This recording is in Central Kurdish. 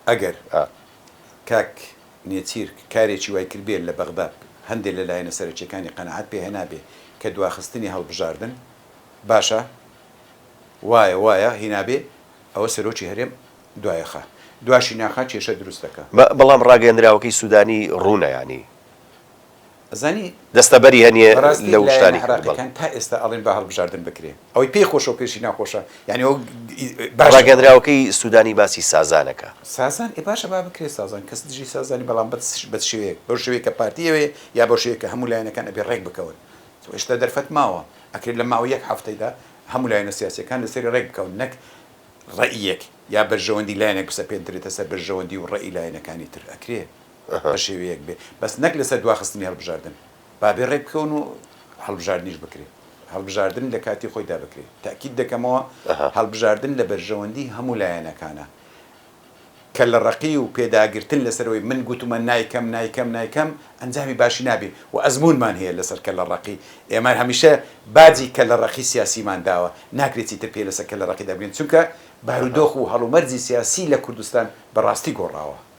ئەگەر کاک نێچیر کارێکی وای کردبێت لە بەغداد هەندێک لە لایەنە سەرچیەکانی قەنەعەت پێ هێنابێ کە دواخستنی هەڵبژاردن باشە وایە هینابێ ئەوە سەرۆکی هەرێم دوایەخە دواشی ناخا کێشە دروستەکە بەڵام ڕاگەندراوەکەی سوودانی ڕوونە ینی زانی دەستەبەری هەنیە لە شتانی عراقیەکان تا ئێستا ئەڵێن بە هەڵبژاردن بکرێ ئەوەی پێی خۆشە و پێشی ناخۆشە یعنی ئەو ڕاگەندراوەکەی سوودانی باسی سازانەکە سازان باشە با بکرێت سازان کەس دژی سازانی بەڵام بە شێوەیەک بەو شێوەیە کە پارتیەوەیە یا بۆ شێوەیە کە هەموو لایەنەکان ئەبێ ڕێک بکەون هێشتا دەرفەت ماوە ئەکرێت لە ماوە یەک هەفتەیدا هەموو لایەنە سیاسیەکان لەسەری ڕێک بکەون نەک ڕەئیەک یا بەرژەوەندی لایەنێک بسە پێدرێتە سەر بەرژەوەندی و ڕەئی لایەنەکانی تر ئەکرێ بە شێوەیەک بێ بەس نەک لەسەر دواخستنی هەڵبژاردن بابێ ڕێک بکەون و هەڵبژاردنیش بکرێت هەڵبژاردن لە کاتی خۆیدا بکرێت تاکید دەکەمەوە هەڵبژاردن لە بەرژەوەندی هەموو لایەنەکانە کە لە ڕقی و پێداگرتن لەسەرەوەی من گوتومە نایکەم ئەنجامی باشی نابێ و ئەزمونمان هەیە لەسەر کە لە ڕقی ئێمە هەمیشە باجی کە لە ڕقی سیاسیمان داوە ناکرێتی تر پێ لەسەر کە لە ڕقی دەبێن چونکە بارودۆخ و هەڵومەرجی سیاسی لە کوردستان بەڕاستی گۆڕاوە